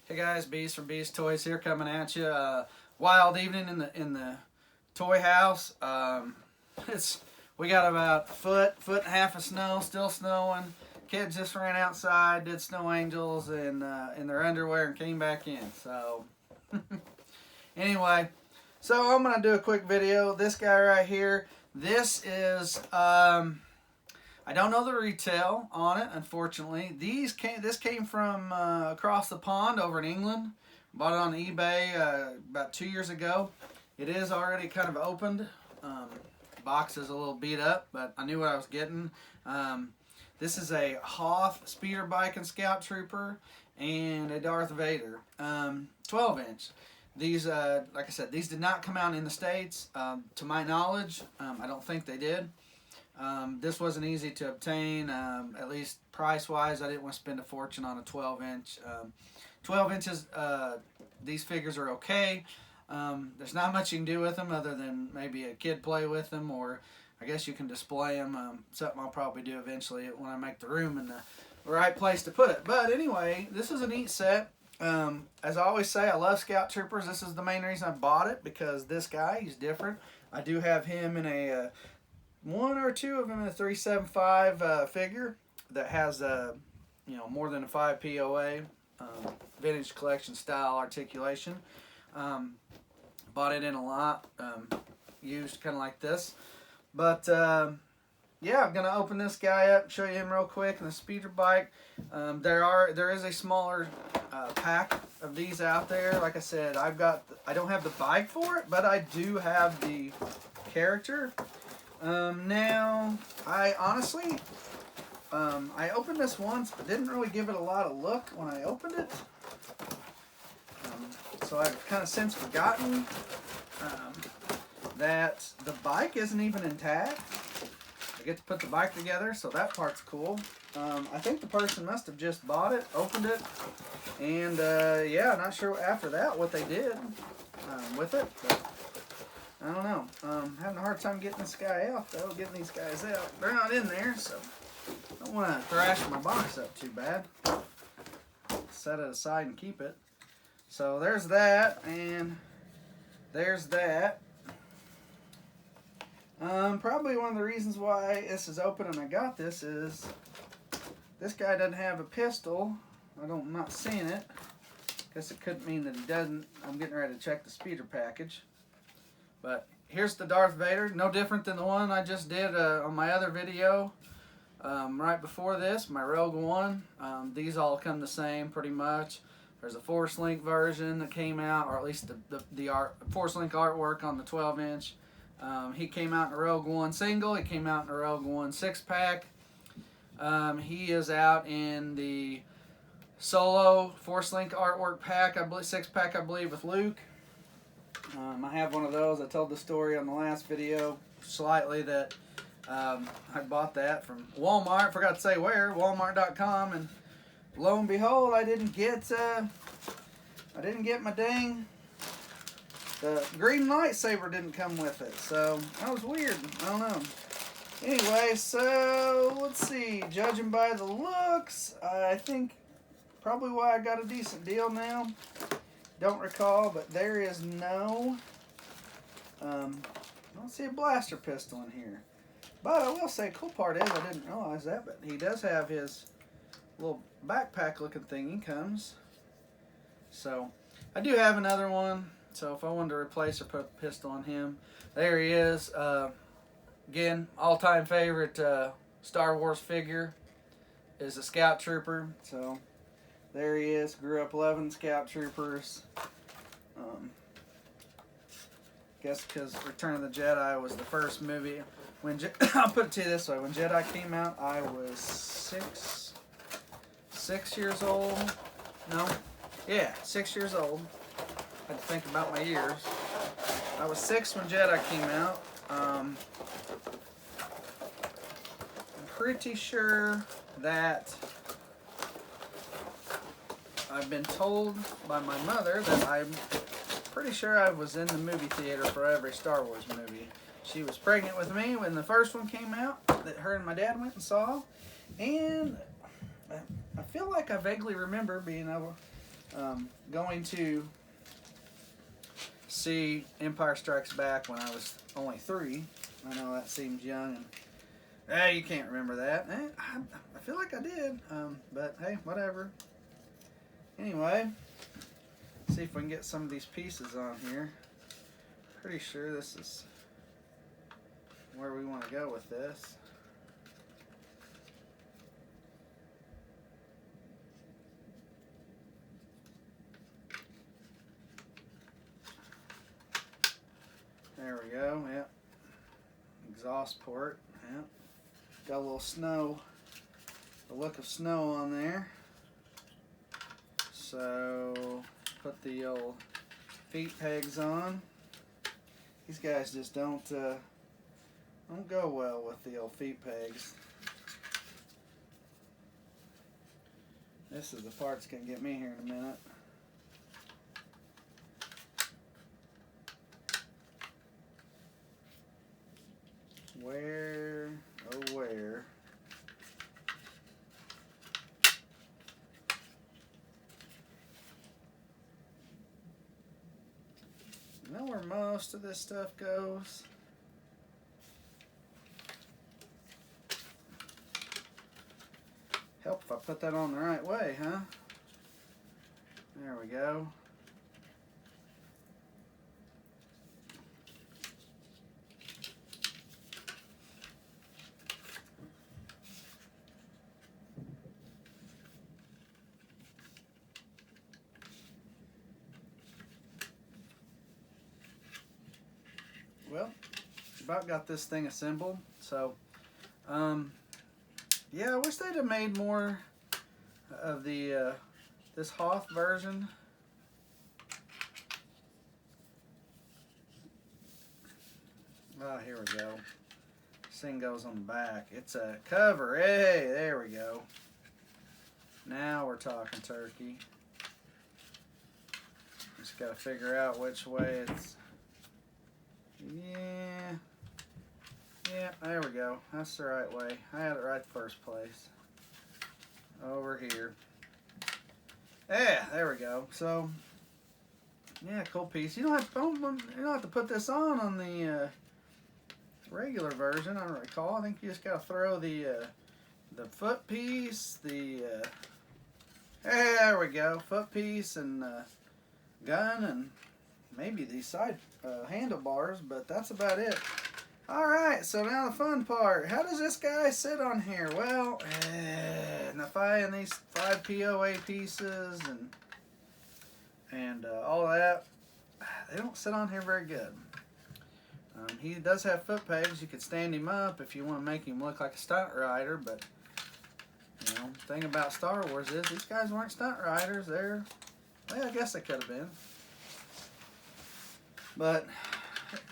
Hey guys, Beast from Beast Toys here, coming at you. Wild evening in the toy house. It's we got about foot and a half of snow, still snowing. Kids just ran outside, did snow angels in their underwear, and came back in. So anyway, so I'm gonna do a quick video. This guy right here. This is I don't know the retail on it, unfortunately. This came from across the pond over in England. Bought it on eBay about 2 years ago. It is already kind of opened. Box is a little beat up, but I knew what I was getting. This is a Hoth speeder bike and scout trooper and a Darth Vader, 12-inch. These, like I said, these did not come out in the States. To my knowledge, I don't think they did. This wasn't easy to obtain, at least price-wise. I didn't want to spend a fortune on a 12-inch. 12 inches, these figures are okay. There's not much you can do with them other than maybe a kid play with them, or I guess you can display them. Something I'll probably do eventually when I make the room in the right place to put it. But anyway, this is a neat set. As I always say, I love Scout Troopers. This is the main reason I bought it, because this guy, he's different. I do have him in a... one or two of them in a 375 figure that has more than a 5 POA, vintage collection style articulation. Bought it in a lot, used kind of like this. But yeah, I'm gonna open this guy up, show you him real quick. And the speeder bike, there is a smaller pack of these out there. Like I said, I don't have the bike for it, but I do have the character. Now, I honestly, I opened this once, but didn't really give it a lot of look when I opened it. So I've kind of since forgotten that the bike isn't even intact. I get to put the bike together, so that part's cool. I think the person must have just bought it, opened it, and yeah, not sure after that what they did with it. But I don't know. Having a hard time getting this guy out, though. Getting these guys out. They're not in there, so I don't want to thrash my box up too bad. Set it aside and keep it. So there's that, and there's that. Probably one of the reasons why this is open and I got this is this guy doesn't have a pistol. I'm not seeing it. Guess it could mean that he doesn't. I'm getting ready to check the speeder package. But here's the Darth Vader, no different than the one I just did on my other video right before this, my Rogue One. These all come the same pretty much. There's a Force Link version that came out, or at least the Force Link artwork on the 12-inch. He came out in a Rogue One single. He came out in a Rogue One 6-pack. He is out in the solo Force Link artwork pack, 6-pack, I believe, with Luke. I have one of those. I told the story on the last video slightly that I bought that from Walmart. Forgot to say where, Walmart.com, and lo and behold, I didn't get my dang, the green lightsaber didn't come with it. So that was weird. I don't know. Anyway, so let's see. Judging by the looks, I think probably why I got a decent deal now. Don't recall, but there is no, I don't see a blaster pistol in here. But I will say, cool part is, I didn't realize that, but he does have his little backpack looking thingy comes. So, I do have another one, so if I wanted to replace or put a pistol on him, there he is. Again, all-time favorite Star Wars figure is a Scout Trooper, so... there he is. Grew up loving Scout Troopers. Guess because Return of the Jedi was the first movie. I'll put it to you this way. When Jedi came out, I was six years old. No? Yeah, 6 years old. I had to think about my years. I was 6 when Jedi came out. I'm pretty sure that... I've been told by my mother that I'm pretty sure I was in the movie theater for every Star Wars movie. She was pregnant with me when the first one came out that her and my dad went and saw. And I feel like I vaguely remember being able going to see Empire Strikes Back when I was only 3. I know that seems young, and hey, you can't remember that. I feel like I did, but hey, whatever. Anyway, see if we can get some of these pieces on here. Pretty sure this is where we want to go with this. There we go, yep. Exhaust port, yep. Got a little snow, a look of snow on there. So, put the old feet pegs on. These guys just don't go well with the old feet pegs. This is the part that's going to get me here in a minute. Where, oh where? You know where most of this stuff goes? Help if I put that on the right way, huh? There we go. Well, about got this thing assembled, so yeah, I wish they'd have made more of the this Hoth version. Oh, here we go. This thing goes on the back. It's a cover. Hey, there we go. Now we're talking turkey. Just got to figure out which way it's. Yeah, there we go. That's the right way. I had it right the first place. Over here. Yeah, there we go. So, yeah, cool piece. You don't have to put this on the regular version. I don't recall. I think you just got to throw the foot piece, hey, there we go, foot piece and gun and maybe these side handlebars, but that's about it. Alright, so now the fun part. How does this guy sit on here? Well, and these 5 POA pieces and all that, they don't sit on here very good. He does have foot pegs. You could stand him up if you want to make him look like a stunt rider, but you know, the thing about Star Wars is these guys weren't stunt riders. Well, I guess they could have been. But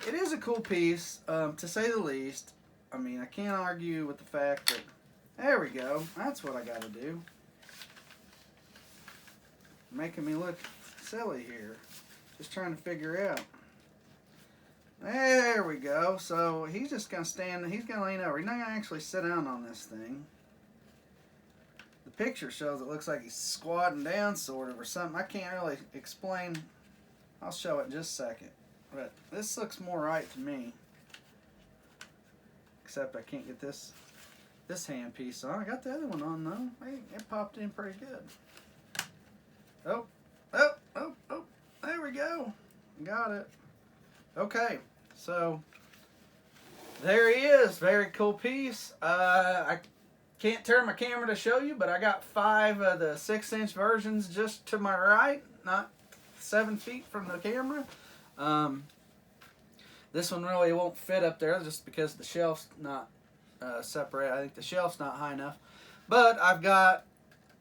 it is a cool piece, to say the least. I mean, I can't argue with the fact that, there we go, that's what I got to do. Making me look silly here. Just trying to figure out. There we go. So he's just going to stand, he's going to lean over. He's not going to actually sit down on this thing. The picture shows it looks like he's squatting down sort of or something. I can't really explain. I'll show it in just a second. But this looks more right to me. Except I can't get this hand piece on. I got the other one on though. Hey, it popped in pretty good. Oh. There we go. Got it. Okay. So there he is. Very cool piece. I can't turn my camera to show you, but I got 5 of the 6-inch versions just to my right, not 7 feet from the camera. This one really won't fit up there just because the shelf's not separate. I think the shelf's not high enough. But I've got,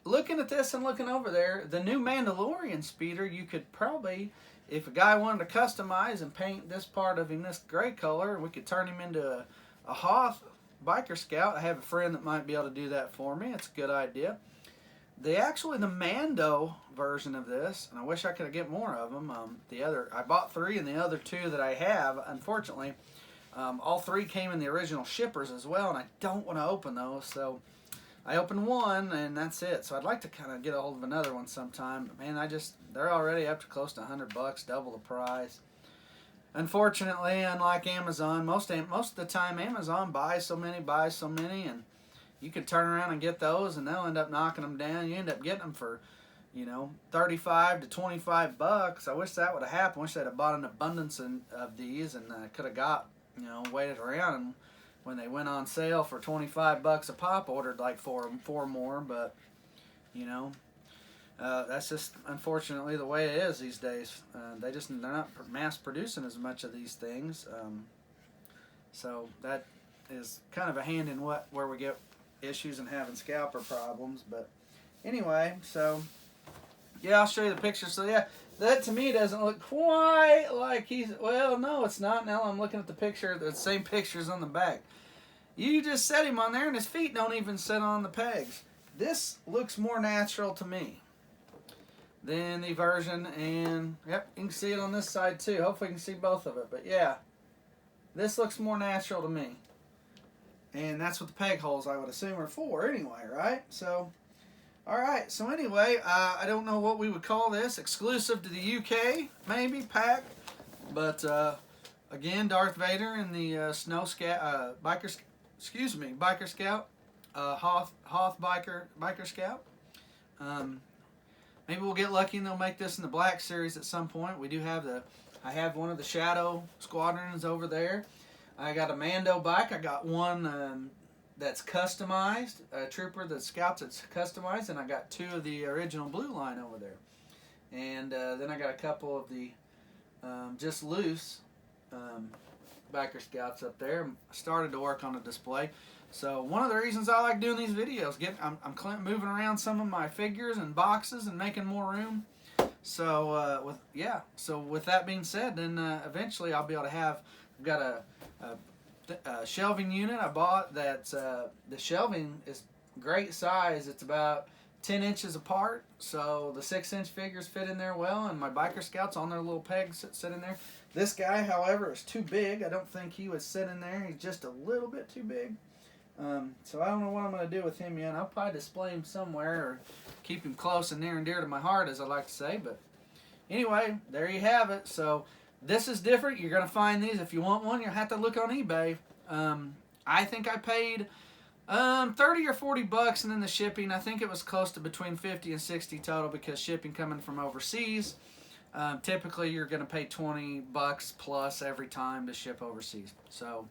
looking at this and looking over there, the new Mandalorian speeder. You could probably, if a guy wanted to customize and paint this part of him this gray color, we could turn him into a Hoth biker scout. I have a friend that might be able to do that for me. It's a good idea. The Mando version of this, and I wish I could get more of them. I bought 3, and the other 2 that I have, unfortunately, all 3 came in the original shippers as well, and I don't want to open those. So I opened one and that's it. So I'd like to kind of get a hold of another one sometime. But man, they're already up to close to $100, double the price. Unfortunately, unlike Amazon, most of the time Amazon buys so many, and you could turn around and get those, and they'll end up knocking them down. You end up getting them for, 35 to $25. I wish that would have happened. I wish I'd have bought an abundance of these, and could have got, waited around, and when they went on sale for $25 a pop, ordered like four more. But that's just unfortunately the way it is these days. They're not mass producing as much of these things, so that is kind of a hand in where we get issues and having scalper problems. But anyway, so yeah, I'll show you the picture. So yeah, that to me doesn't look quite like well, no, it's not. Now I'm looking at the picture. The same picture's on the back. You just set him on there, and his feet don't even sit on the pegs. This looks more natural to me than the version, and yep, you can see it on this side too. Hopefully you can see both of it, but yeah, this looks more natural to me, and that's what the peg holes I would assume are for anyway, right? So alright, so anyway, I don't know what we would call this, exclusive to the UK maybe, pack, but again, Darth Vader in the Snow Scout, Biker Scout, Hoth Biker Scout. Maybe we'll get lucky and they'll make this in the Black Series at some point. I have one of the Shadow Squadrons over there. I got a Mando bike. I got one that's customized, a Trooper, the Scouts that's customized, and I got two of the original Blue Line over there. And then I got a couple of the just loose Biker Scouts up there. I started to work on a display. So one of the reasons I like doing these videos, I'm moving around some of my figures and boxes and making more room. So with that being said, then eventually I'll be able to have. I've got a shelving unit I bought that the shelving is great size. It's about 10 inches apart, so the 6-inch figures fit in there well, and my Biker Scouts on their little pegs sit in there. This guy, however, is too big. I don't think he would sit in there. He's just a little bit too big. So I don't know what I'm going to do with him yet. I'll probably display him somewhere or keep him close and near and dear to my heart, as I like to say. But anyway, there you have it. So this is different. You're going to find these. If you want one, you'll have to look on eBay. I think I paid $30 or $40, and then the shipping, I think it was close to between $50 and $60 total, because shipping coming from overseas, typically you're going to pay $20 plus every time to ship overseas. So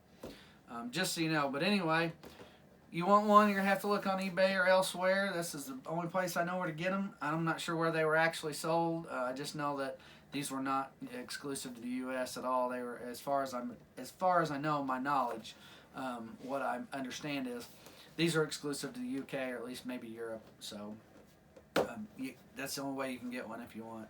just so you know. But anyway, you want one, you're going to have to look on eBay or elsewhere. This is the only place I know where to get them. I'm not sure where they were actually sold. I just know that these were not exclusive to the U.S. at all. They were, as far as I know, my knowledge, what I understand is these are exclusive to the UK, or at least maybe Europe. So that's the only way you can get one if you want.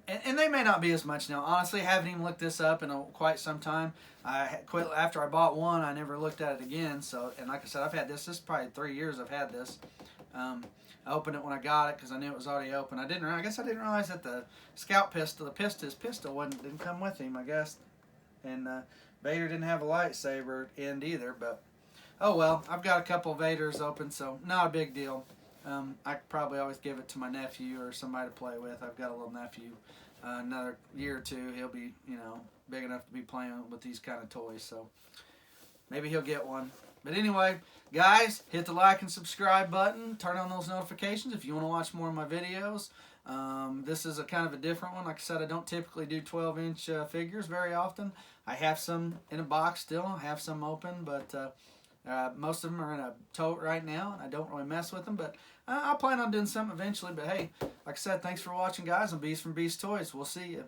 And they may not be as much now. Honestly, I haven't even looked this up in quite some time. I quit after I bought one. I never looked at it again. So, and like I said, I've had this. This is probably 3 years I've had this. I opened it when I got it because I knew it was already open. I guess I didn't realize that the Scout pistol, his pistol didn't come with him, I guess. And Vader didn't have a lightsaber end either. But oh well, I've got a couple Vaders open, so not a big deal. I could probably always give it to my nephew or somebody to play with. I've got a little nephew. Another year or two, he'll be, big enough to be playing with these kind of toys. So maybe he'll get one. But anyway, guys, hit the like and subscribe button. Turn on those notifications if you want to watch more of my videos. This is a kind of a different one. Like I said, I don't typically do 12-inch figures very often. I have some in a box still. I have some open, but most of them are in a tote right now, and I don't really mess with them. But I'll plan on doing something eventually. But hey, like I said, thanks for watching, guys. I'm Beast from Beast Toys. We'll see you.